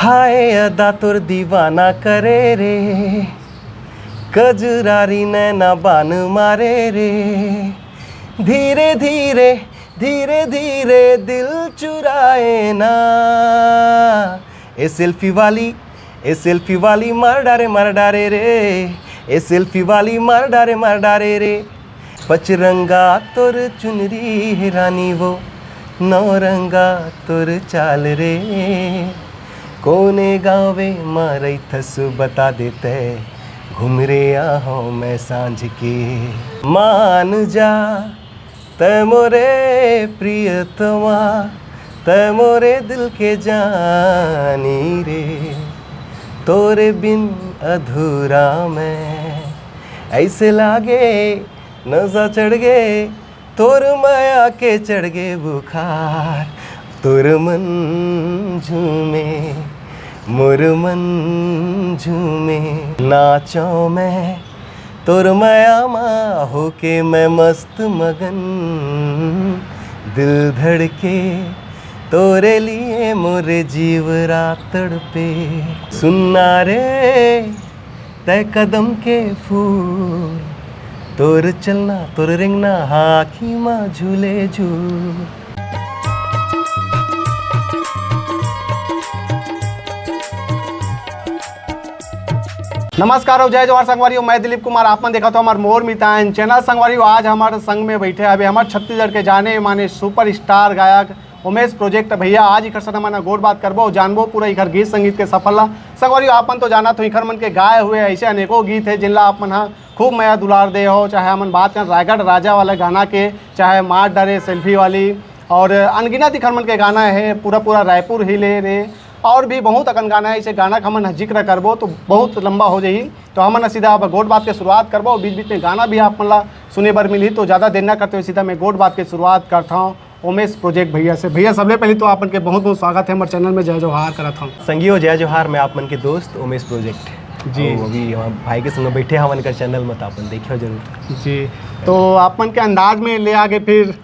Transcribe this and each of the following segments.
हाय अदा तोर दीवाना करे रे, कजरारी नैना बान मारे रे, धीरे धीरे धीरे धीरे दिल चुराए ना। ए सेल्फी वाली मार डारे रे, ए सेल्फी वाली मार डारे रे। पचरंगा तोर चुनरी है रानी वो, नौरंगा तोर चाल रे। कोने गावे मारई थस बता देते, घूम रे आहो मैं सांझ के। मान जा तै मोरे प्रियतमा, तै मोरे दिल के जानी रे। तोरे बिन अधूरा मैं, ऐसे लागे नशा चढ़ गे, तोर माया के चढ़ गे बुखार। तोर मन झूमे मोर मन झूमे, नाचो मैं तोर माया माँ होके मैं मस्त मगन। दिल धड़के तोरे लिए मोरे जीव रात तड़पे। सुनना रे तय कदम के फूल, तोर चलना तोर रेंगना हाखी माँ झूले झूल। नमस्कार जय जवाहर संगवारियों, मैं दिलीप कुमार। आपने देखा तो हमारे मोर मितान चैनल संगवारियों। आज हमारे संग में बैठे अभी हमारे छत्तीसगढ़ के जाने माने सुपर स्टार गायक उमेश प्रोजेक्ट भैया। आज इखर साथ हमारा गोड बात करबो, जानबो पूरा इखर गीत संगीत के सफलता। संगवारियों आपन तो जाना तो इखर मन के गाए हुए ऐसे अनेकों गीत है जिनला आपन हाँ खूब मया दुलार दे हो। चाहे हमन बात करें रायगढ़ राजा वाले गाना के, चाहे मार डरे सेल्फी वाली, और अनगिनत इखर मन के गाना है। पूरा रायपुर हिले रे, और भी बहुत अकन गाना है। इसे गाना का हमन जिक्र करबो तो बहुत लंबा हो जाही, तो हमन सीधा आप गोड बात के शुरुआत करबो। बीच बीच में गाना भी आप मन सुने बर मिली, तो ज़्यादा देर ना करते हुए सीधा मैं गोड बात की शुरुआत करता हूँ उमेश प्रोजेक्ट भैया से। भैया सबसे पहले तो आपन के बहुत बहुत स्वागत है हमारे चैनल में, जय जोहार करता हूँ। संगियो जय जोहार, मैं आप मन के दोस्त उमेश प्रोजेक्ट जी। अभी भाई के संग बैठे हवन का चैनल में, तो अपन देखियो जरूर जी। तो आप मन के अंदाज में ले आगे फिर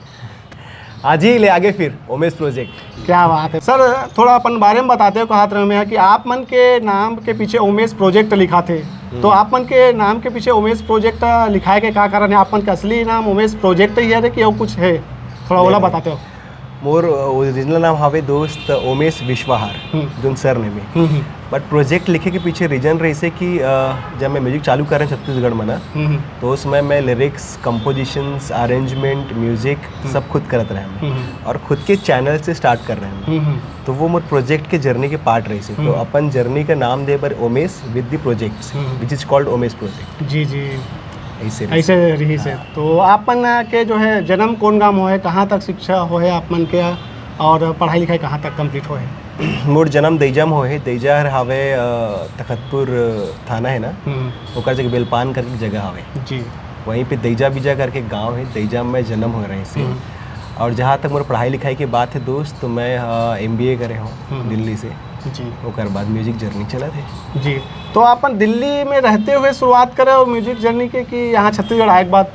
आज ही ले आगे फिर उमेश प्रोजेक्ट। क्या बात है सर, थोड़ा अपन बारे में बताते हो। कहा था मैं कि आप मन के नाम के पीछे उमेश प्रोजेक्ट लिखा थे, तो आप मन के नाम के पीछे उमेश प्रोजेक्ट लिखाए के क्या कारण है? आप मन का असली नाम उमेश प्रोजेक्ट ही है कि और कुछ है? थोड़ा ओला बताते हो। मोर ओरिजिनल नाम हवे दोस्त उमेश विश्वाहार, जोन सर ने में। बट प्रोजेक्ट लिखे के पीछे रीजन रही से कि जब मैं म्यूजिक चालू कर रहे छत्तीसगढ़ में ना, तो उसमें मैं लिरिक्स, कंपोजिशंस, अरेंजमेंट, म्यूजिक सब खुद करत रहे हैं, और खुद के चैनल से स्टार्ट कर रहे हैं। तो वो मोर प्रोजेक्ट के जर्नी के पार्ट रही से। तो अपन जर्नी का नाम दे पर Umesh with the projects which is called Umesh project. जी जी, ऐसे रही से। तो आपन के जो है जन्म कौन गाँव हो है, कहाँ तक शिक्षा हो है आपन के, और पढ़ाई लिखाई कहाँ तक कंप्लीट हो है? मोर जन्म दैजा में होए। दैजा हवे तखतपुर थाना है ना, ओकर जगह बेलपान करके जगह हवे जी। वहीं पे दैजा बीजा करके गांव है, दैजा में जन्म हो रहे से। और जहाँ तक मोर पढ़ाई लिखाई की बात है दोस्त, तो मैं MBA करे हूँ दिल्ली से जी। ओकर बाद म्यूजिक जर्नी चला थे जी। तो अपन दिल्ली में रहते हुए शुरुआत करे म्यूजिक जर्नी के, कि यहाँ छत्तीसगढ़ आए के बाद?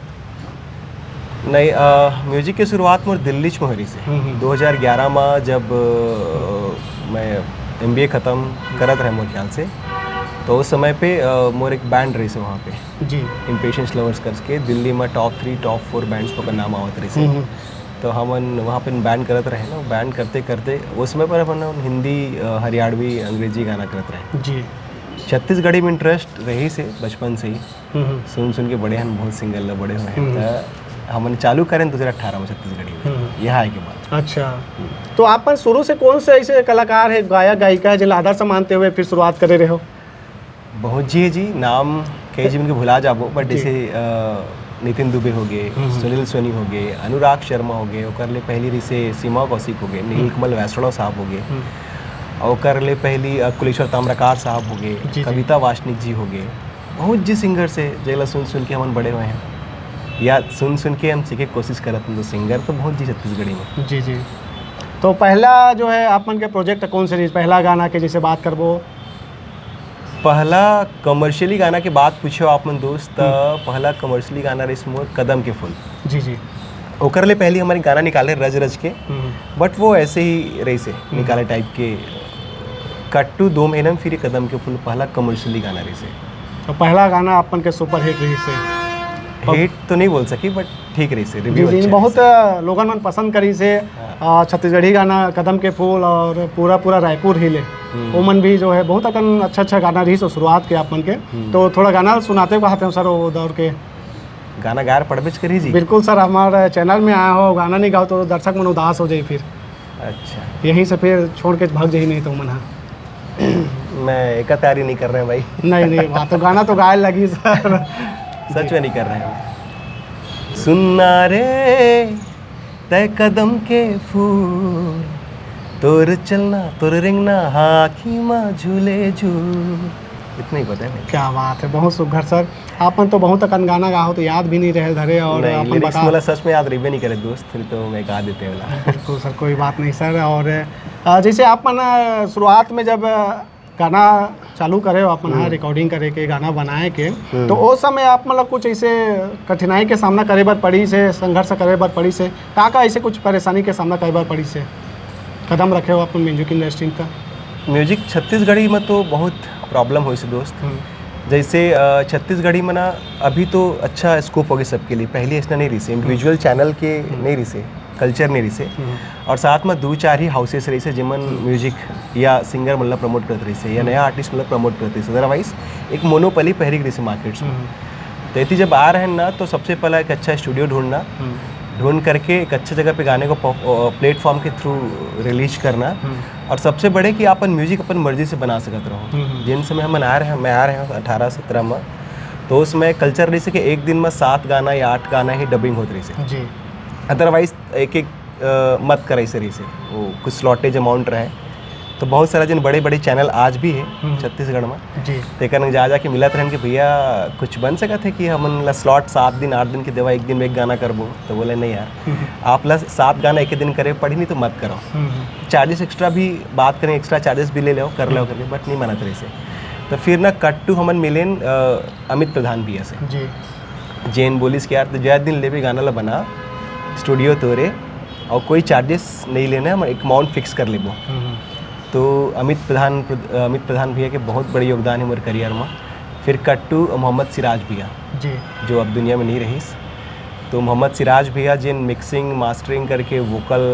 नहीं, म्यूजिक की शुरुआत मोर दिल्ली में हो रही से। 2011 में जब मैं MBA ख़त्म करत रहे मोर ख्याल से, तो उस समय पे मोर एक बैंड रही से वहाँ पे जी, इम्पेशेंस लवर्स करके। दिल्ली में टॉप 3 टॉप 4 बैंड्स पर नाम आवत रही से। तो हम वहाँ पे बैंड करत रहे ना, बैंड करते करते उसमें पर अपन हिंदी, हरियाणवी, अंग्रेजी गाना करत रहे जी। छत्तीसगढ़ी में इंटरेस्ट रही से बचपन से ही। सुन के बड़े हैं, बहुत सिंगल बड़े हुए हैं। हमने चालू करें 2018 में छत्तीसगढ़ी में, यहाँ आए के बाद। अच्छा, तो आप शुरू से कौन से ऐसे कलाकार है, गायक गायिका है जिन्हें आदर्श मानते हुए फिर शुरुआत करे रहे हो? बहुत जी नाम कई जी के भुला जाबो, बट जैसे नितिन दुबे हो गए, सुनील सोनी हो गए, अनुराग शर्मा हो गए, ओकर ले पहली रही से सीमा कौशिक हो गए, नीलकमल वैष्णव साहब हो गए, ओकर ले पहली कुलेश्वर ताम्रकार साहब हो गए, कविता वासनिक जी हो गए। बहुत जी सिंगर से जेला सुन के हम बड़े हुए हैं, या सुन के हम सीखे कोशिश करते हैं। तो सिंगर तो बहुत जी छत्तीसगढ़ी में। जी जी। तो पहला जो है आपन के प्रोजेक्ट कौन से, पहला गाना के जैसे बात करबो? पहला कमर्शियली गाना के बात पूछो आप मन दोस्त, पहला कमर्शियली गाना रही मोर कदम के फूल। जी जी। ओकर ले पहले हमारे गाना निकाले रज के, बट वो ऐसे ही रही से निकाले टाइप के कट्टू 2 महीना में फिर कदम के फूल पहला कमर्शियली गाना रही से। तो पहला गाना अपन के सुपर हिट रही से, हिट तो नहीं बोल सकी बट ठीक रही से, रिव्यू जी अच्छा बहुत लोगन मन पसंद करी से। छत्तीसगढ़ी गाना कदम के फूल और पूरा रायपुर हिले वो मन भी जो है बहुत अकन अच्छा गाना रही सो शुरुआत के अपन के। तो थोड़ा गाना सुनाते कहते हैं सर वो दौर के गाना गार पढ़बेच करी जी। बिल्कुल सर, हमारे चैनल में आया हो गाना नहीं गाओ तो दर्शक मन उदास हो जाए, फिर अच्छा यहीं से फिर छोड़ के भाग जाए, नहीं तो मन मैं एक तैयारी नहीं कर रहे हैं भाई। नहीं बात तो गाना तो गाय लगी सर। सच में नहीं कर रहे हैं। सुनना रे तय कदम के फूल, तोर चलना तोर रिंगना हाखी माँ झूले झूल, इतना ही पता है भाई। क्या बात है, बहुत सुघर सर। आपन तो बहुत अकन गाना गाओ तो याद भी नहीं रहे धरे, और नहीं, अपन लिरिक्स बता वाला सच में याद रही नहीं करे दोस्त, फिर तो मैं गा देते वाला। बिल्कुल सर, कोई बात नहीं सर। और जैसे अपन शुरुआत में जब गाना चालू करे हो अपन रिकॉर्डिंग करे के गाना बनाए के, तो उस समय आप मतलब कुछ ऐसे कठिनाई के सामना करे बर पड़ी से, संघर्ष करे बर पड़ी से, का ऐसे कुछ परेशानी के सामना करे बर पड़ी से कदम रखे हो अपन म्यूजिक इंडस्ट्री का? म्यूजिक छत्तीसगढ़ी में तो बहुत प्रॉब्लम हुई से दोस्त। जैसे छत्तीसगढ़ी में ना अभी तो अच्छा स्कोप हो गया सबके लिए, पहले ऐसा नहीं रही से, इंडिविजुअल चैनल के नहीं रही से, कल्चर नहीं रही से, और साथ में 2-4 ही हाउसेस रही से जिमन म्यूजिक या सिंगर मतलब प्रमोट करते रही से या नया आर्टिस्ट मतलब प्रमोट करते रही से। अदरवाइज एक मोनोपली पहरी रही से मार्केट्स में। तो इतनी जब आ रहे हैं ना तो सबसे पहला एक अच्छा स्टूडियो ढूंढ करके एक अच्छे जगह पे गाने को प्लेटफॉर्म के थ्रू रिलीज करना, और सबसे बड़े कि अपन म्यूजिक अपन मर्जी से बना सकते रहो। जिन समय हम आ रहे हैं 18-17 में, तो उसमें कल्चर रही से कि एक दिन में 7 गाना या 8 गाना ही डबिंग होती रही से जी। अदरवाइज एक मत करे से रही से वो कुछ स्लॉटेज अमाउंट रहे। तो बहुत सारा जिन बड़े बड़े चैनल आज भी है छत्तीसगढ़ में जी, तेकर जा के मिलत रहन कि भैया कुछ बन सका थे कि हमन स्लॉट 7 दिन 8 दिन के देवा, एक दिन में एक गाना करबो। तो बोले नहीं यार, आप 7 गाना एक ही दिन करे पड़ी नहीं तो मत करो, चार्जेस एक्स्ट्रा भी बात करें, एक्स्ट्रा चार्जेस भी ले लो कर लो करके, बट नहीं माना तरह से। तो फिर ना कट्टू हमन मिलेन अमित प्रधान भैया से जी, जैन बोलिस कि यार तो जय दिन ले भी गाना ला बना स्टूडियो तोरे और कोई चार्जेस नहीं लेना, हम एक अमाउंट फिक्स कर लेबो। तो अमित प्रधान भैया के बहुत बड़े योगदान है मेरे करियर में। फिर कट्टू मोहम्मद सिराज भैया जी, जो अब दुनिया में नहीं रही, तो मोहम्मद सिराज भैया जिन मिक्सिंग मास्टरिंग करके वोकल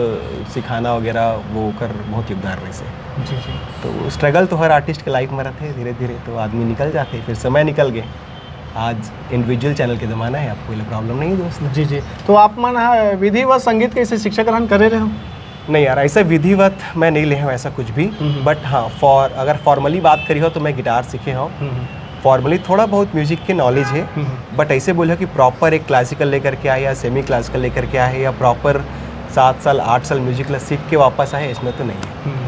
सिखाना वगैरह वो कर बहुत योगदान रहे से। जी जी। तो स्ट्रगल तो हर आर्टिस्ट के लाइफ में रहते हैं, धीरे धीरे तो आदमी निकल जाते, फिर समय निकल गए। आज इंडिविजुअल चैनल के ज़माना है, आपको प्रॉब्लम नहीं है दोस्त। जी जी। तो आप मन विधिवत संगीत के इसे शिक्षा ग्रहण करे रहे हो? नहीं यार, ऐसा विधिवत मैं नहीं ले हूँ ऐसा कुछ भी, बट हाँ अगर फॉर्मली बात करी हो तो मैं गिटार सीखे हूँ। फॉर्मली थोड़ा बहुत म्यूजिक के नॉलेज है, बट ऐसे बोलो कि प्रॉपर एक क्लासिकल लेकर के आए या सेमी क्लासिकल लेकर के आए या प्रॉपर 7 साल 8 साल म्यूजिक सीख के वापस आए, इसमें तो नहीं है।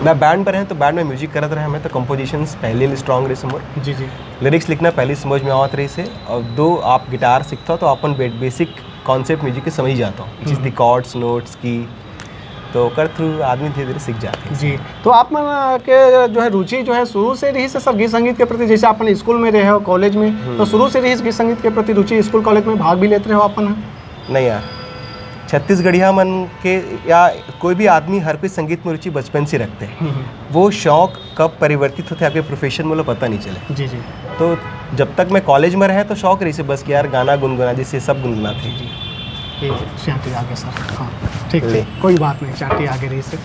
मैं बैंड पर हैं तो बैंड में म्यूजिक करते रहे, मैं तो कंपोजिशंस पहले स्ट्रॉन्ग रही समोर। जी जी। लिरिक्स लिखना पहले समझ में आवत रही से, और 2 आप गिटार सीखता हो तो अपन बेसिक कॉन्सेप्ट म्यूजिक के समझ ही जाता हूँ, जिस दी कॉर्ड्स नोट्स की, तो कर थ्रू आदमी धीरे धीरे सीख जाते हैं। जी। तो आप मन के जो है रुचि जो है शुरू से रही से सर गीत संगीत के प्रति, जैसे अपन स्कूल में रहे हो कॉलेज में, तो शुरू से रही गीत संगीत के प्रति रुचि, स्कूल कॉलेज में भाग भी लेते रहे हो अपन? नहीं यार, छत्तीसगढ़िया मन के या कोई भी आदमी हर कोई संगीत में रुचि बचपन से रखते हैं। वो शौक कब परिवर्तित होते हैं आपके प्रोफेशन में पता नहीं चले। जी जी। तो जब तक मैं कॉलेज में रहे तो शौक रही से बस कि यार गाना गुनगुना, जिससे सब गुनगुनाते थे। चाटी आगे सर, हाँ ठीक है, कोई बात नहीं, चाटी आगे रही से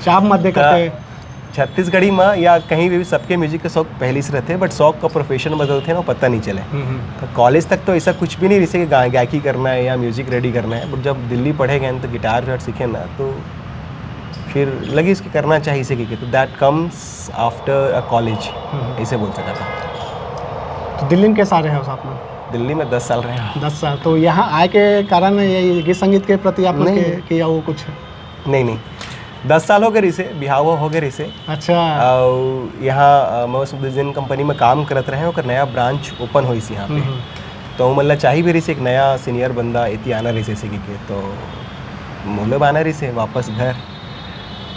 चाप मत दे करते। छत्तीसगढ़ी में या कहीं भी सबके म्यूजिक का शौक पहले से रहते हैं, बट शौक का प्रोफेशन बदलते हैं ना, पता नहीं चले। तो कॉलेज तक तो ऐसा कुछ भी नहीं जैसे कि गायकी करना है या म्यूजिक रेडी करना है, बट जब दिल्ली पढ़े गए तो गिटार वार सीखे ना, तो फिर लगी इसकी करना चाहिए इसे कि, तो that comes after a college, ऐसे बोल सका था। तो दिल्ली में कैसा रहे हो साथ में? दिल्ली में 10 साल रहे हैं। 10 साल। तो यहाँ आए के कारण ये गीत संगीत के प्रति आप किया वो कुछ? नहीं 10 साल हो गए इसे, बिहाव हो गए इसे। अच्छा। और यहाँ मैं उस जिन कंपनी में काम करते रहे और नया ब्रांच ओपन हुई सी यहाँ पे, तो मतलब चाहिए भी रही से एक नया सीनियर बंदा इतनी आना रही से, तो मोहल्ले आना रही से वापस घर,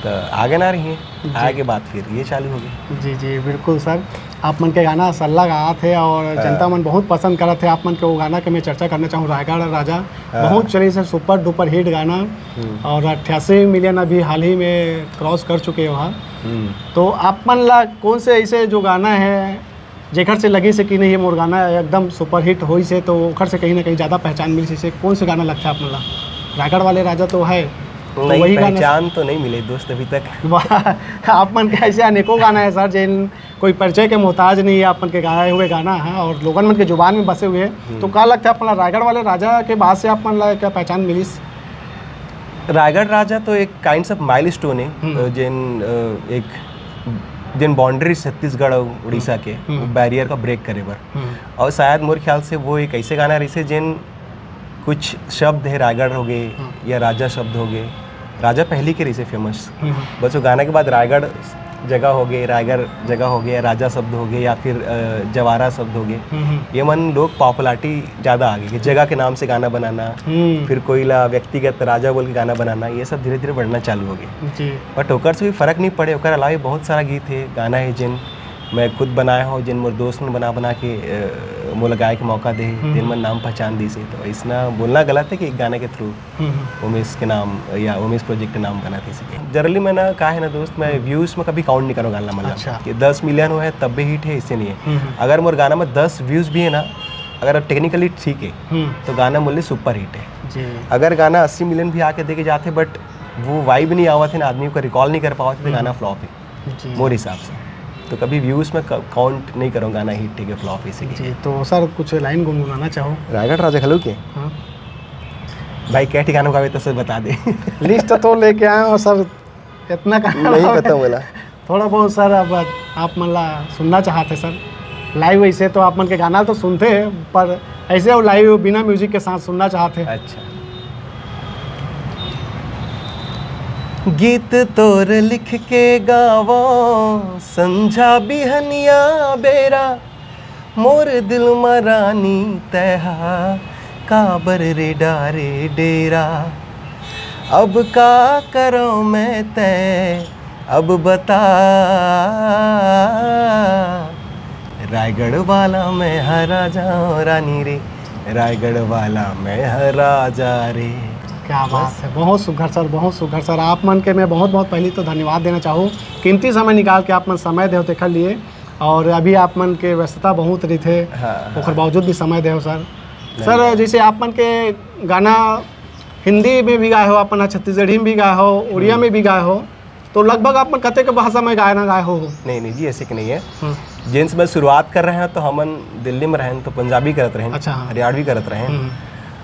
तो आगे ना रही है, आगे के बाद फिर ये चालू हो गई। जी जी बिल्कुल सर, आप मन के गाना सल्ला गाया थे और जनता मन बहुत पसंद करा थे आप मन के वो गाना के मैं चर्चा करना चाहूँ, रायगढ़ राजा बहुत चली सर, सुपर डुपर हिट गाना और 88 मिलियन अभी हाल ही में क्रॉस कर चुके हैं वहाँ। तो आप मन ला कौन से ऐसे जो गाना है जेखर से लगी से कि नहीं ये मोर गाना एकदम सुपर हिट होई से तो ओखर से कहीं ना कहीं ज़्यादा पहचान मिली से कौन से गाना लगता है आप मन ला? रायगढ़ वाले राजा तो है, तो नहीं, वही गाना पहचान तो नहीं मिले दोस्त अभी तक। आप मन के ऐसे अनेकों गाना है सर जिन कोई परिचय के मोहताज नहीं है, आप मन के गाए हुए गाना है और लोगन मन के जुबान में बसे हुए हैं। तो क्या लगता है अपना रायगढ़ वाले राजा के बाद से आप मन ला क्या पहचान मिली? रायगढ़ राजा तो एक काइंड ऑफ माइलस्टोन है जिन बाउंड्री छत्तीसगढ़ और उड़ीसा के बैरियर का ब्रेक करे बर, और शायद मोर ख्याल से वो एक ऐसे गाना रही जिन कुछ शब्द है रायगढ़ हो गए या राजा शब्द हो गए, राजा पहली के रही से फेमस, बस वो गाना के बाद रायगढ़ जगह हो गए, रायगढ़ जगह हो गया, राजा शब्द हो गए या फिर जवारा शब्द हो गए, ये मन लोग पॉपुलैरिटी ज़्यादा आ गई कि जगह के नाम से गाना बनाना, फिर कोई ला व्यक्तिगत राजा बोल के गाना बनाना, ये सब धीरे धीरे बढ़ना चालू हो गया। बट ओकर से भी फर्क नहीं पड़े, ओकर अलावा बहुत सारा गीत है गाना है जिन मैं खुद बनाया हूँ, जिन मोर दोस्त ने बना के मोला गाय के मौका दे, जिन मन नाम पहचान दी से, तो इसना बोलना गलत है कि एक गाने के थ्रू उमेश के नाम या उमेश प्रोजेक्ट के नाम बना थी सके। जनरली मैं ना कहा है ना दोस्त, मैं व्यूज़ में कभी काउंट नहीं करूँ गाना, मतलब कि 10 मिलियन हो है तब भी हिट है, इससे नहीं है। अगर मोर गाना में 10 व्यूज़ भी है ना, अगर टेक्निकली ठीक है तो गाना मूल्य सुपर हिट है। अगर गाना 80 मिलियन भी आके देखे जाते बट वो वाइब नहीं आवा थे ना, आदमी को रिकॉल नहीं कर पावा थे, तो गाना फ्लॉप है मोर हिसाब से। तो कभी व्यूज़ में काउंट नहीं करूँ गाना हिट ठीक है फ्लॉप इसी जी। तो सर कुछ लाइन गुनगुनाना चाहो रायगढ़ राजा खलू के? हाँ भाई क्या ठिकाना गावे तो सर बता दे। लिस्ट तो लेके आए और सर इतना नहीं पता बोला थोड़ा बहुत सर, अब आप मन ला सुनना चाहते सर लाइव, वैसे तो आप मन के गाना तो सुनते हैं पर ऐसे वो लाइव बिना म्यूजिक के साथ सुनना चाहते हैं। अच्छा, गीत तोर लिख के गावो संझा बिहनिया बेरा, मोर दिल मरानी तहा काबर रे डारे डेरा, अब का करो मैं तय अब बता, रायगढ़ वाला मैं हरा जा रानी रे, रायगढ़ वाला मैं हरा जा रे। क्या बात है, बहुत सुघर सर, बहुत सुघर सर। आप मन के मैं बहुत बहुत पहले तो धन्यवाद देना चाहूँ, कीमती समय निकाल के आप मन समय दे देख लिए, और अभी आप मन के व्यस्तता बहुत रही थे, उसके बावजूद भी समय दे सर। सर जैसे आप मन के गाना हिंदी में भी गाए हो, अपन छत्तीसगढ़ी में भी गाए हो, उड़िया में भी गाए हो, तो लगभग आप मन कते के भाषा में गाए हो? नहीं जी, ऐसे कि नहीं है। जिनसे मैं शुरुआत कर रहे हैं तो हमन दिल्ली में रहें तो पंजाबी करत रहें, अच्छा, हरियाणवी करत रहें,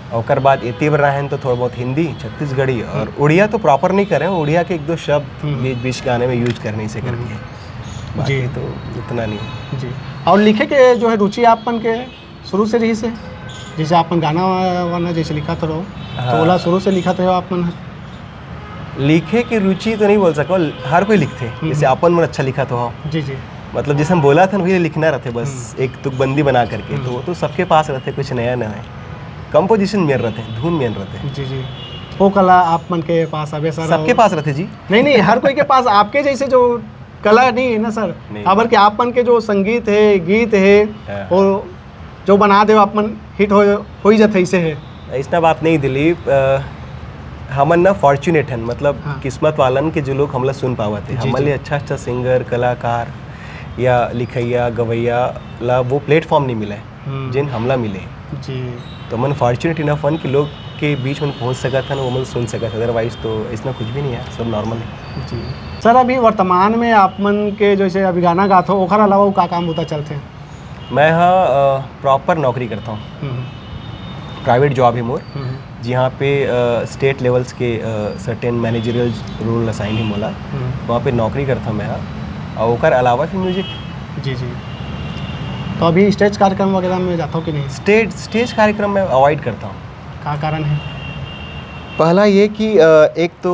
और बाद एती बार रहें तो थोड़ा बहुत हिंदी छत्तीसगढ़ी, और उड़िया तो प्रॉपर नहीं करें, उड़िया के 1-2 शब्द बीच बीच गाने में यूज करने से करके, बाकी तो इतना नहीं जी। और लिखे के जो है रुचि आपन के शुरू से रही से, जैसे आपन गाना वाना जैसे लिखा तो रहो, तो बोला शुरू से लिखा तो आपन? लिखे की रुचि तो नहीं बोल सको, हर कोई लिखते, जैसे अपन मन अच्छा लिखा तो हो जी जी, मतलब जैसे हम बोला था वही लिखना रहते, बस एक तुकबंदी बना करके, तो वो तो सबके पास रहते, कुछ नया न है, कंपोजिशन मेन रहते, धुन मेन रहते। जी जी, वो कला आप मन के पास अबे सर? सबके पास रहते जी। नहीं हर कोई के पास आपके जैसे जो कला नहीं है ना सर, खबर के आप मन के जो संगीत है, गीत है, और जो बना दे आप मन हिट हो ही जाते ऐसे है। ऐसा बात नहीं दिलीप, हमन ना फॉर्चुनेट हैं, मतलब किस्मत वालन के जो लोग हमला सुन पावते, हमारे अच्छा सिंगर कलाकार या लिखैया गवैया ला वो प्लेटफॉर्म नहीं मिला है जिन हमला मिले जी। तो मन फॉर्चुनेट इनफ वन कि लोग के बीच में पहुंच सका था ना, वो मन सुन सका था, अदरवाइज तो इसमें कुछ भी नहीं है, सब नॉर्मल है जी। सर अभी वर्तमान में आप मन के जैसे अभी गाना गाते हो, ओखर अलावा का काम होता चलते हैं? मैं प्रॉपर नौकरी करता हूँ, प्राइवेट जॉब है मोर, जहाँ पे स्टेट लेवल्स के सर्टेन मैनेजरियल रोल असाइन है मोला, वहाँ पे नौकरी करता हूँ मैं, और ओकर अलावा फिर म्यूजिक। जी जी। तो अभी स्टेज कार्यक्रम वगैरह में जाता हूँ कि नहीं? स्टेज कार्यक्रम में अवॉइड करता हूँ। क्या कारण है? पहला ये कि एक तो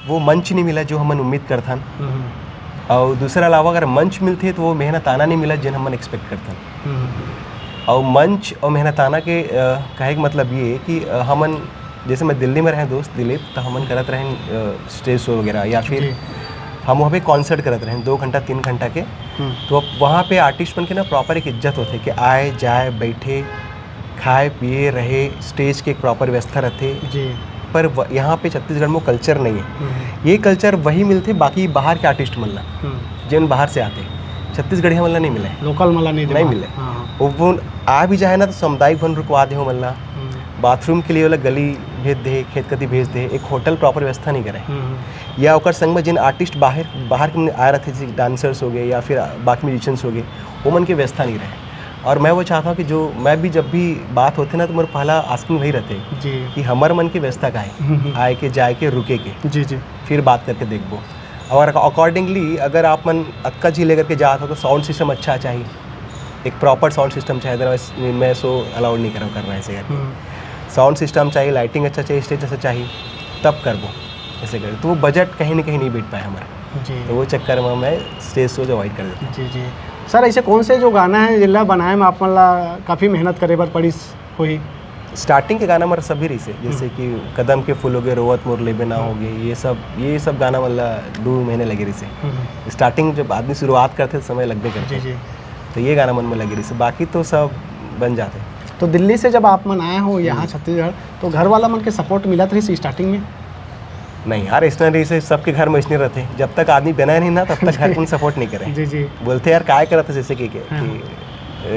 वो मंच नहीं मिला जो हमन उम्मीद करथन, और दूसरा अलावा अगर मंच मिलते तो वो मेहनताना नहीं मिला जिन हमन एक्सपेक्ट करथन। और मंच और मेहनताना के कहे का मतलब ये है कि हमन जैसे मैं दिल्ली में रहे दोस्त दिलीप, तो हमन करत रहें स्टेज शो वगैरह, या फिर हम वहाँ पे कॉन्सर्ट करत रहें 2 घंटा 3 घंटा के। तो अब वहाँ पे आर्टिस्ट बन के ना प्रॉपर एक इज्जत होते कि आए जाए बैठे खाए पिए रहे, स्टेज के एक प्रॉपर व्यवस्था रहते जी। पर यहाँ पे छत्तीसगढ़ में वो कल्चर नहीं है। ये कल्चर वही मिलते बाकी बाहर के आर्टिस्ट मिलना जिन बाहर से आते, छत्तीसगढ़िया मिलना नहीं मिले, लोकल मला नहीं मिले। वो आ भी जाए ना तो सामुदायिक भवन रुकवा दे हो मिलना, बाथरूम के लिए वाला गली भेज दे, खेत कती भेज दे, एक होटल प्रॉपर व्यवस्था नहीं करे। या ओकर संग में जिन आर्टिस्ट बाहर के आ रहे थे, जैसे डांसर्स हो गए या फिर बाकी म्यूजिशियंस हो गए, वो मन की व्यवस्था नहीं रहे। और मैं वो चाहता हूँ कि जो मैं भी जब भी बात होती ना तो मेरे पहला आस्किंग वही रहते जी कि हमारे मन की व्यवस्था का है, आए के जाए के रुके के जी जी फिर बात करके देखबो। और अकॉर्डिंगली अगर आप मन अक्का जी लेकर के जाते हो तो साउंड सिस्टम अच्छा चाहिए, एक प्रॉपर साउंड सिस्टम चाहिए, अदरवाइज मैं सो अलाउड नहीं कर रहा ऐसे करके। साउंड सिस्टम चाहिए, लाइटिंग अच्छा चाहिए, स्टेज अच्छा चाहिए, तब करबो ऐसे कर। तो वो बजट कहीं ना कहीं नहीं बैठ पाया हमारा जी। तो वो चक्कर में मैं स्टेज शो अवॉइड कर देता। जी जी सर, ऐसे कौन से जो गाना है जिला बनाए में आप मन ला काफ़ी मेहनत करे बर पड़ी हुई? स्टार्टिंग के गाना मेरे सभी रही से, जैसे कि कदम के फूल हो गए, रोवत मोर लेबे ना हो गए, ये सब गाना मतलब 2 महीने लगे रही से। स्टार्टिंग जब आदमी शुरुआत करते समय लगते करते, जी जी। तो ये गाना मन में लगी रही से, बाकी तो सब बन जाते। तो दिल्ली से जब आप मन आए हो यहाँ छत्तीसगढ़, तो घर वाला मन के सपोर्ट मिला रही सी स्टार्टिंग में? नहीं यार, इसने रही से सबके घर में इसने रहते, जब तक आदमी बना नहीं ना तब तक घर में सपोर्ट नहीं करे। जी जी। बोलते यार काय करते जैसे कि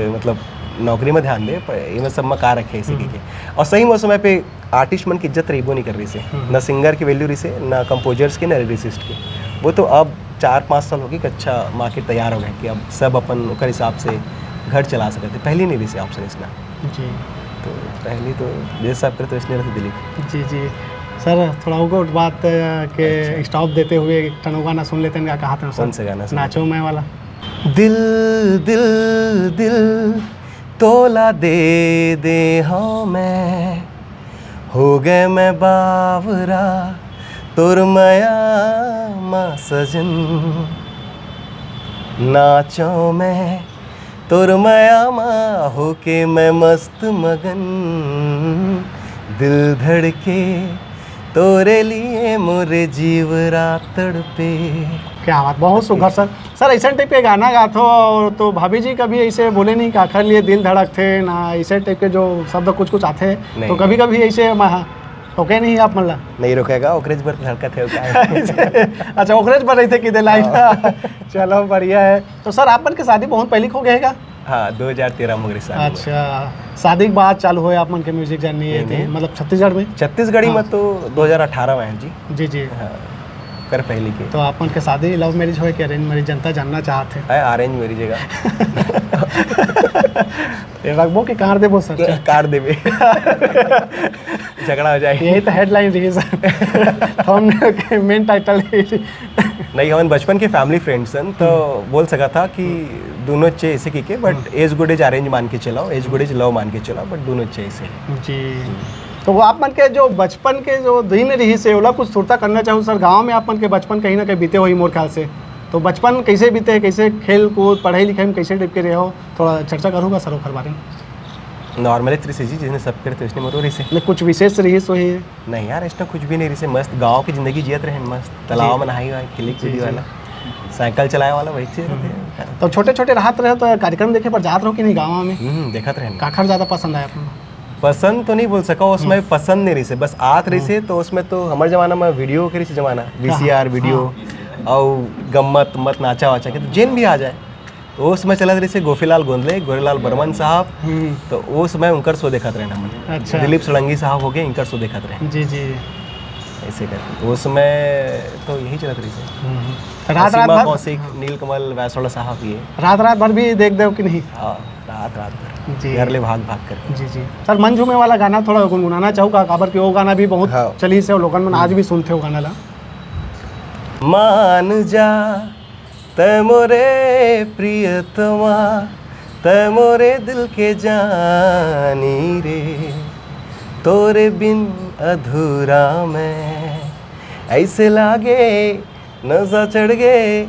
मतलब नौकरी में ध्यान दे, पर ये सब में का रखे इसी के। और सही में समय पे आर्टिस्ट मन की इज्जत रही वो नहीं कर रही से, ना सिंगर की वैल्यू रही से, ना कंपोजर्स की, ना लिरिसिस्ट की। वो तो अब 4-5 साल हो गई कि अच्छा मार्केट तैयार हो गए कि अब सब अपन उनके हिसाब से घर चला सकते थे। पहले नहीं रही से ऑप्शन इसना जी। तो पहले तो जैसे सब करे तो इसने रहते दिलीप जी जी। सर थोड़ा होगा बात के स्टॉप देते हुए टनो गाना सुन लेते हैं, क्या कहा था? कौन सा गाना? नाचो मैं वाला। दिल दिल दिल तोला दे हाँ मैं, हो गए मैं बावरा तुर मया माँ सजन, नाचो मैं तुर मया माँ होके मैं मस्त मगन, दिल धड़के तोरे लिए मोरे जीव रात तड़पे। क्या बात, बहुत सुघर सर। सर ऐसे टाइप के गाना गाते हो तो भाभी जी कभी ऐसे बोले नहीं कि आखिर लिए दिल धड़कते ना, ऐसे टाइप के जो शब्द कुछ आते हैं तो कभी कभी ऐसे रोके नहीं आप मतलब? नहीं रोकेगा, ओकरेज पर धड़कत है। अच्छा, ओकरेज पर रहते कि लाइन। चलो बढ़िया है। तो सर आप के शादी बहुत पहले हो गएगा? हाँ 2013 में मेरी शादी। अच्छा, शादी के बाद चालू हुए आप मन के म्यूजिक जर्नी ये थे मतलब छत्तीसगढ़ में? छत्तीसगढ़ी में तो 2018 में है जी। जी जी। हाँ कर पहले की। तो आप मन के शादी लव मैरिज हो कि अरेंज मैरिज, जनता जानना चाहते हैं? अरेंज मैरिज जगह रखबो कि कार देबो सर? कार देबे झगड़ा हो जाए। यही तो हेडलाइन रही सर, थंबनेल के मेन टाइटल। नहीं हम बचपन के फैमिली फ्रेंड्स हैं तो बोल सका था कि दोनों अच्छे ऐसे की के, but as good as arrange मान के चलाओ, एज गुड एज लव मान के चलाओ, बट दोनों अच्छे ऐसे। जी। तो वो आप मन के जो बचपन के जो दिन रही से ओला कुछ सुरता करना चाहूँ सर। गांव में आप मन के बचपन कहीं ना कहीं बीते हो मोर ख्याल से, तो बचपन कैसे बीते है, कैसे खेल कूद पढ़ाई लिखाई में कैसे टिप के रहे हो, थोड़ा चर्चा करूँगा सर ओखर बारे में। नॉर्मली तरीके जी जिसने सब करे तो इसने मरो रही से कुछ विशेष रही सो ही? नहीं यार इसने कुछ भी नहीं रही से, मस्त गाँव की जिंदगी जियत रहे, मस्त तालाब में नहाई हुआ, खिली खुली वाला, साइकिल चलाए वाला वही चीज रहते हैं। तो छोटे छोटे राहत रहे तो कार्यक्रम देखे पर जात रहो कि नहीं गाँव में? देखत रहे। काखर ज़्यादा पसंद आया आपको? पसंद तो नहीं बोल सका, उसमें पसंद नहीं रही से, बस आत रही से। तो उसमें तो हमारे जमाना में वीडियो के रही से जमाना, VCR वीडियो और गम्मत मत नाचा वाचा के तो जिन भी आ जाए तो उसमें चला रही से गोफीलाल गोंदले, गोरेलाल बर्मन साहब, तो वो समय उनकर शो देखत रहे हम। अच्छा। दिलीप सड़ंगी साहब हो गए, इनकर शो देखत रहे। जी जी। ऐसे करके उस समय तो यही चलत रही से। रात भर कौशिक, नीलकमल वैसोड़ा साहब, ये रात भर भी देख दो कि नहीं? हाँ रात भर जी। घर ले भाग कर। जी जी। सर मन झूमे वाला गाना थोड़ा गुनगुनाना चाहूँगा, काबर कि वो गाना भी बहुत हाँ। चली से लोगन मन आज भी सुनते हो गाना ला। मान जा तै मोरे प्रियतमा, तै मोरे दिल के जानी रे, तोरे बिन अधूरा मैं, ऐसे लागे नशा चढ़ गे,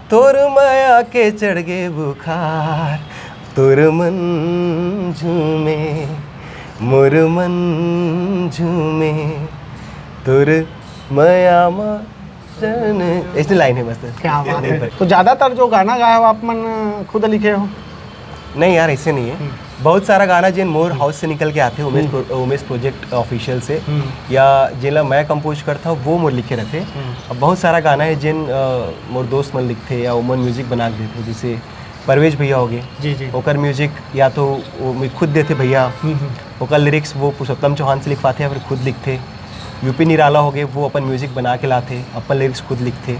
तोर माया के चढ़ गे बुखार, तोर मन झूमे मोर मन झूमे तुर मयामा चन, ऐसी लाइन है बस। क्या बात है। तो ज़्यादातर जो गाना गाया हो आप मन खुद लिखे हो? नहीं यार, ऐसे नहीं है। बहुत सारा गाना जिन मोर हाउस से निकल के आते हैं, उमेश प्रोजेक्ट ऑफिशियल से, या जिला मैं कंपोज करता हूँ वो मोर लिखे रहते। अब बहुत सारा गाना है जिन मोर दोस्त मन लिखते या उमन म्यूजिक बना के देते, जैसे परवेज भैया हो गए, जी जी। ओकर म्यूजिक या तो वो खुद देते भैया, ओकर लिरिक्स वो पुरुषोत्तम चौहान से लिखवाते या फिर खुद लिखते। यूपी निराला हो गए, वो अपन म्यूजिक बना के लाते, अपन लिरिक्स खुद लिखते।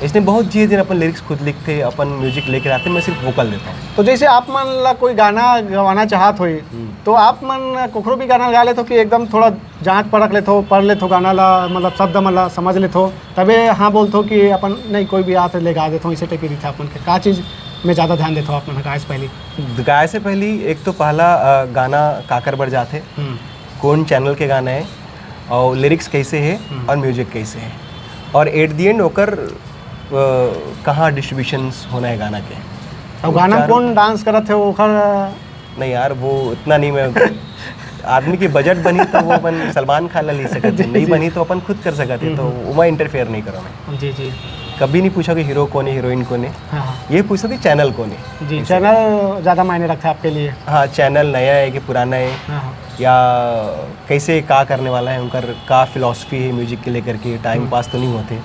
इसने बहुत चीज़ दिन अपन लिरिक्स खुद लिखते, अपन म्यूजिक लेकर आते, मैं सिर्फ वोकल देता हूँ। तो जैसे आप मन ला कोई गाना गवाना चाहत होई तो आप मन कोखरो भी गाना गा लेते हो कि एकदम थोड़ा जांच परख लेते हो, पढ़ लेते हो गाना ला, मतलब शब्द मन ला समझ लेते हो, तबे हाँ बोलते हो कि अपन नहीं कोई भी आते ले गा देता हूँ, इसे टाइप की रीता अपन के का चीज़ में ज़्यादा ध्यान देता हूँ अपन गाय से पहले? गाय से पहले एक तो पहला गाना काकर बढ़ जाते, कौन चैनल के गाना है और लिरिक्स कैसे है और म्यूजिक कैसे है, और एट दी एंड होकर कहाँ डिस्ट्रीब्यूशंस होना है गाना के। अब गाना कौन डांस करत है ओखर? नहीं यार, वो उतना नहीं। मैं आदमी की बजट बनी तो वो अपन सलमान खान ला ले सकते, नहीं बनी तो अपन खुद कर सकते, तो मैं इंटरफेयर नहीं करूँ मैं। जी जी। कभी नहीं पूछा कि हीरो कौन है, हीरोइन कौन है, हाँ ये पूछा कि चैनल कौन है। जी, चैनल ज़्यादा मायने रखता है आपके लिए? हाँ, चैनल नया है कि पुराना है, हाँ या कैसे का करने वाला है, उनका का फिलॉसफी है म्यूजिक के लेकर के, टाइम पास तो नहीं होते,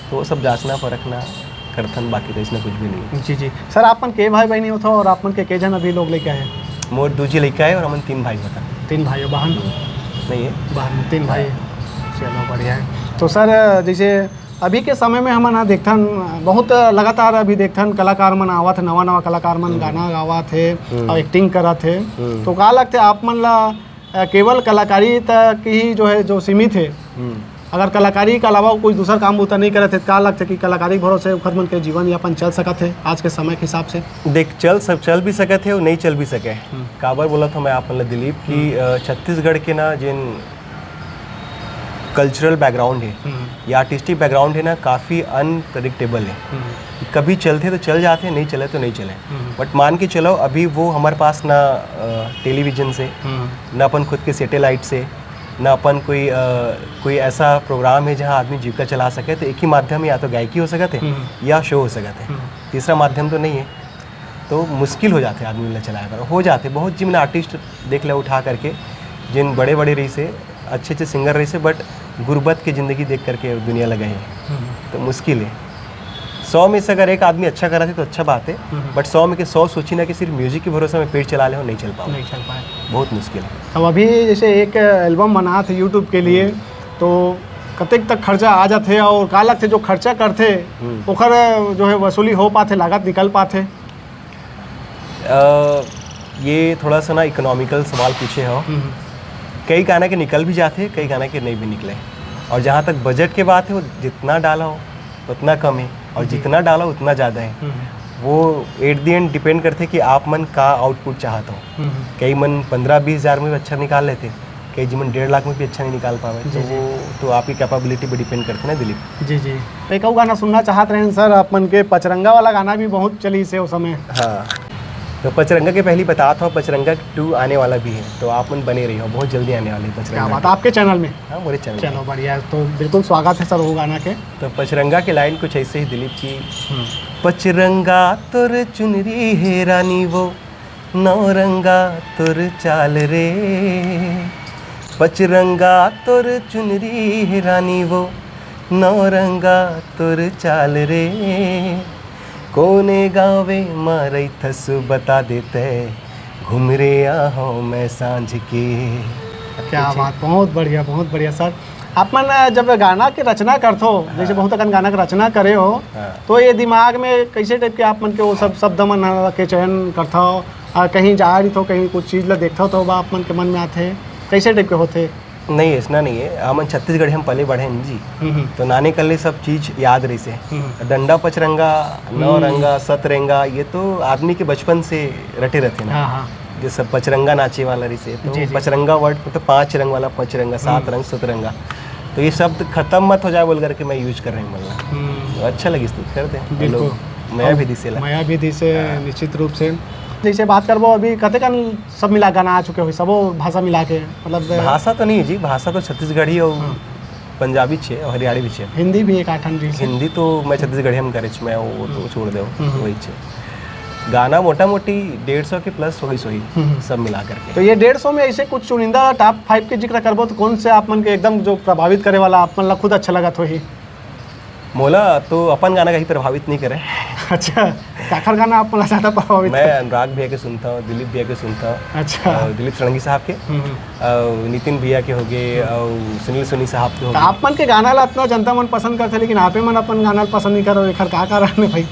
तो वो सब जांचना परखना करथन, बाकी तो इसमें कुछ भी नहीं। जी जी। सर आप मन के भाई बहनी होता और आप मन के जन अभी लोग लेके आए? मोर दूजी लड़का है और हमन 3 भाई होता। 3 भाई हो, बहन नहीं है? बहन 3 भाई। चलो बढ़िया है। तो सर जैसे अभी के समय में हम ना देखथन बहुत लगातार अभी देखथन कलाकार मन आवत, नवा नवा कलाकार मन गाना गावत है और एक्टिंग करत है, तो का लगते आप मन ला केवल कलाकारी तक ही जो है जो सीमित है, अगर कलाकारी के अलावा कोई दूसरा काम उतना नहीं करते, का लगता है कि कलाकारी भरोसे उखर मन के जीवन यापन चल सकत है आज के समय के हिसाब से? देख, चल भी सकते है और नहीं चल भी सके। काबर बोला था मैं आप दिलीप कि छत्तीसगढ़ के ना जिन कल्चरल बैकग्राउंड है या आर्टिस्टिक बैकग्राउंड है ना, काफ़ी अनप्रडिक्टेबल है। कभी चलते तो चल जाते, नहीं चले तो नहीं चले। बट मान के चलो, अभी वो हमारे पास ना टेलीविज़न से, ना अपन खुद के सैटेलाइट से, ना अपन कोई ऐसा प्रोग्राम है जहाँ आदमी जीविका चला सके, तो एक ही माध्यम है, या तो गायकी हो सकते है या शो हो सकते है, तीसरा माध्यम तो नहीं है। तो मुश्किल हो जाते आदमी ने चलाया कर, हो जाते बहुत जिन आर्टिस्ट देख ले उठा करके, जिन बड़े बड़े रही से, अच्छे अच्छे सिंगर रही से, बट गुर्बत की ज़िंदगी देख करके दुनिया लगाई है, तो मुश्किल है। 100 में से अगर एक आदमी अच्छा करा थे तो अच्छा बात है, बट 100 में के 100 सोची ना कि सिर्फ म्यूजिक के भरोसे में पेट चला ले हो, नहीं चल पाए, बहुत मुश्किल है। अब अभी जैसे एक एल्बम बना थे यूट्यूब के लिए, तो कतेक तक खर्चा आ जाते और का लगते जो खर्चा करते ओखर जो है वसूली हो पाते, लागत निकल पाते? ये थोड़ा सा ना इकोनॉमिकल सवाल पूछे हो। कई गाना के निकल भी जाते, कई गाना के नहीं भी निकले, और जहाँ तक बजट के बात है, वो जितना डाला हो उतना कम है, और जितना डाला उतना ज़्यादा है। वो एट दी एंड डिपेंड करते कि आप मन का आउटपुट चाहते हो। कई मन 15-20 हज़ार में भी अच्छा निकाल लेते, कई जीवन 1.5 लाख में भी अच्छा नहीं निकाल पावे, तो वो तो आपकी कैपेबिलिटी पे डिपेंड करते ना दिलीप जी जी। एक और गाना सुनना चाहते रहे सर, अपन के पचरंगा वाला गाना भी बहुत चली से उस समय। हाँ, तो पचरंगा के पहले बताता हूँ, पचरंगा 2 आने वाला भी है, तो आप मन बने रही हो, बहुत जल्दी आने वाली है पचरंगा। क्या बात, आपके चैनल में? हाँ, मेरे चैनल। चलो बढ़िया है, तो बिल्कुल स्वागत है सर वो गाना के। तो पचरंगा के लाइन कुछ ऐसे ही दिलीप जी। पचरंगा तुर चुनरी है रानी वो, नौरंगा तुर चाल रे, पचरंगा तुर चुनरी है रानी वो, नौरंगा तुर चाल रे, कोने गावे मारई थस बता देते, घूम रे आहो मैं सांझ के। क्या बात, बहुत बढ़िया सर। आप मन जब गाना के रचना करते हो, जैसे बहुत अकन गाना के रचना करे हो, तो ये दिमाग में कैसे टाइप के आप मन के वो सब शब्द मन के चयन करता हो, कहीं जा रही हो, कहीं कुछ चीज़ ला देखता हो, तो आप मन के मन में आते कैसे टाइप के होते? नहीं, ऐसा नहीं है। हम छत्तीसगढ़ हम पले बढ़े हैं जी, तो नाने कल्ले सब चीज़ याद रही से, डंडा पचरंगा, नौरंगा, सतरंगा, ये तो आदमी के बचपन से रटे रहते ना। जो सब पचरंगा नाचे वाला रही से, तो पचरंगा वर्ड तो 5 रंग वाला पचरंगा, 7 रंग सतरंगा, तो ये शब्द खत्म मत हो जाए बोल करके मैं यूज कर रहे हैं बोलना, तो अच्छा लगी स्तुत करते हैं लोग। माया विधि से निश्चित रूप से। जैसे बात करबो अभी कते कन सब मिला गाना आ चुके हो सबो भाषा मिला के मतलब भाषा तो नहीं है जी, भाषा तो छत्तीसगढ़ी और पंजाबी छे और हरियाणी भी छे। हिंदी भी एक आठन जी हिंदी तो मैं छत्तीसगढ़ी हम करे मैं वो तो छोड़ दो वही छे। गाना मोटा मोटी 150 के प्लस होगी सोही सब मिला करके। तो ये 150 में ऐसे कुछ चुनिंदा टॉप 5 के जिक्र करबो तो कौन से आप मन के एकदम जो प्रभावित करे वाला आप मन ला खुद अच्छा लगा तो ही? मोला तो अपन गाना कहीं प्रभावित नहीं करे। अच्छा, काखर गाना आप मन ला ज्यादा प्रभावित? मैं अनुराग भैया के सुनता हूँ, दिलीप भैया के सुनता हूँ। अच्छा, दिलीप सड़ंगी साहब के, नितिन भैया के हो गए और सुनील सोनी साहब के हो गए। आप मन के गाना ला इतना जनता मन पसंद करते लेकिन आपे मन अपन गाना पसंद नहीं करो, एखर का कारण है भाई?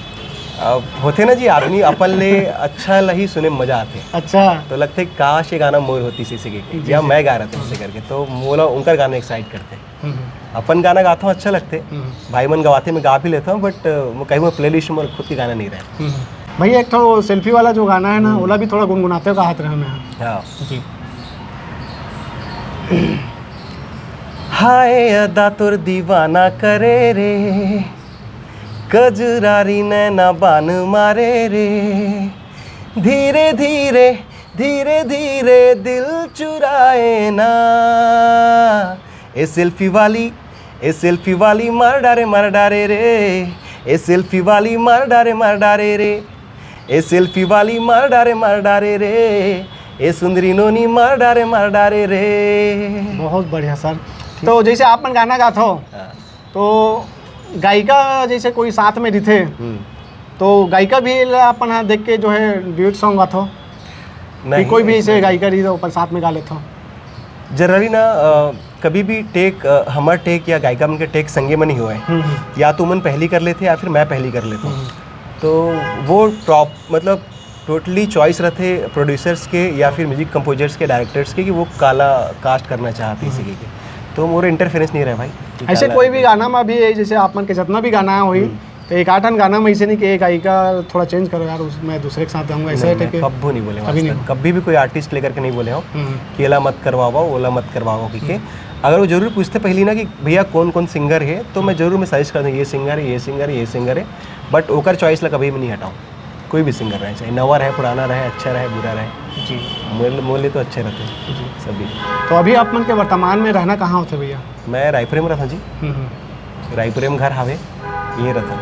होते ना जी, आदमी अपन ले अच्छा लही सुने में मजा आते। अच्छा, तो लगते काश ये गाना मोर होती सी के या मैं गा रहा था इससे करके, तो मोला उनका गाना एक्साइट करते। अपन गाना गाता हूँ अच्छा लगते, भाई मन गवाते मैं गा भी लेता हूँ, बट कहीं वो प्ले लिस्ट में खुद के गाना नहीं रहे। भैया एक तो सेल्फी वाला जो गाना है ना ओला भी थोड़ा गुनगुनाते हो हाथ रहे में। हाँ जी। हाय अदा तोर दीवाना करे रे, कजरारी नैना बान मारे रे, धीरे धीरे धीरे धीरे दिल चुराए ना, ए सेल्फी वाली मार डारे रे, ए सेल्फी वाली मार डारे रे, ए सेल्फी वाली मार डारे रे, ए सुंदरी नोनी मार डारे रे। बहुत बढ़िया सर। तो जैसे आप मन गाना गाते हो तो गायिका जैसे कोई साथ में दिखे तो गायिका भी अपन हाँ देख के जो है ड्यूट सॉन्ग गाते हो? नहीं, कोई भी ऐसे गायिका रही तो अपन साथ में गा लेते हो? जनरली ना कभी भी टेक हमार टेक या गायिका मन के टेक संगे में नहीं हुए, या तो मन पहली कर लेते या फिर मैं पहली कर लेता हूँ। तो वो मतलब टोटली चॉइस रहते प्रोड्यूसर्स के या फिर म्यूजिक कंपोजर्स के, डायरेक्टर्स के कि वो काला कास्ट करना चाहते इसी के, तो मोर इंटरफेरेंस नहीं रहा भाई। ऐसे कोई भी गाना में भी जैसे आप मन के जितना भी गाना हुई तो एक आठन गाना में ऐसे नहीं कि एक गायिका थोड़ा चेंज करो यार मैं दूसरे के साथ जाऊँगा, ऐसे है कि कभी नहीं बोले, कभी भी कोई आर्टिस्ट लेकर के नहीं बोले हो कि एला मत करवाओ ओला मत करवाओ कि अगर वो जरूर पूछते पहली ना कि भैया कौन कौन सिंगर है, तो मैं जरूर मैं सजेस्ट कर दूँ ये सिंगर है, ये सिंगर है, ये सिंगर है, बट ओकर चॉइस ला कभी भी नहीं हटाऊँ। कोई भी सिंगर रहे, चाहे नवा रहे, पुराना रहे, अच्छा रहे, बुरा रहे जी, मोले तो अच्छे रहते हैं सभी। तो अभी आप मन के वर्तमान में रहना कहाँ होते भैया? मैं रायपुर में रहता जी, रायपुर में घर हावे ये रहता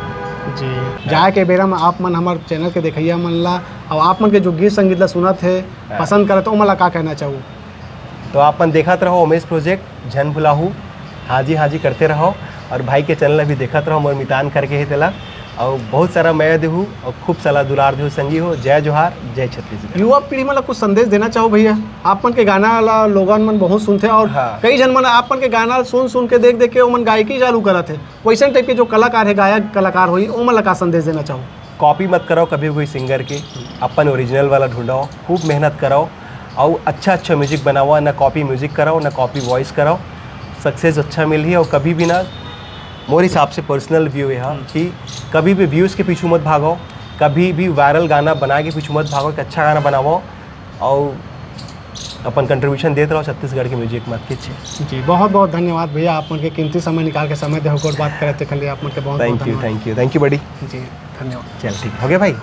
जी। जाए के बेरा में आप मन हमारे चैनल के देखिया मन ला और आप मन के जो गीत संगीत ला सुनत है पसंद करे तो मन ला का कहना चाहूँ? तो आप मन देखते रहो उमेश प्रोजेक्ट झन भुलाहू, हाजी करते रहो, और भाई के चैनल भी देखते रहो, मोर मितान करके है तेला, और बहुत सारा मैं देहूँ और खूब सारा दुलार देहूँ संगी हो। जय जोहार, जय छत्तीसगढ़। युवा पीढ़ी में कुछ संदेश देना चाहो भैया? आप मन के गाना ला लोगन मन बहुत सुनते और कई जन मन आप मन के गाना सुन के देख के ओमन गायकी चालू करत है, वैसे टाइप के जो कलाकार है गायक कलाकार हुई ओमन ला का संदेश देना चाहो? कॉपी मत करो कभी कोई सिंगर की, अपन ओरिजिनल वाला ढूंढाओ, खूब मेहनत करो और अच्छा म्यूजिक बनाओ, ना कॉपी म्यूजिक कराओ ना कॉपी वॉइस कराओ, सक्सेस अच्छा मिल ही। और कभी भी ना, मोर हिसाब से पर्सनल व्यू है कि कभी भी व्यूज़ के पीछे मत भागो, कभी भी वायरल गाना बना के पीछे मत भागो, एक अच्छा गाना बनाओ और अपन कंट्रीब्यूशन देते रहो छत्तीसगढ़ के म्यूजिक मत पीछे। जी बहुत बहुत धन्यवाद भैया, आप मन के कीमती समय निकाल के समय दे बात करे थे, आप मन के बहुत थैंक यू बड़ी जी धन्यवाद। चल ठीक हो गया भाई।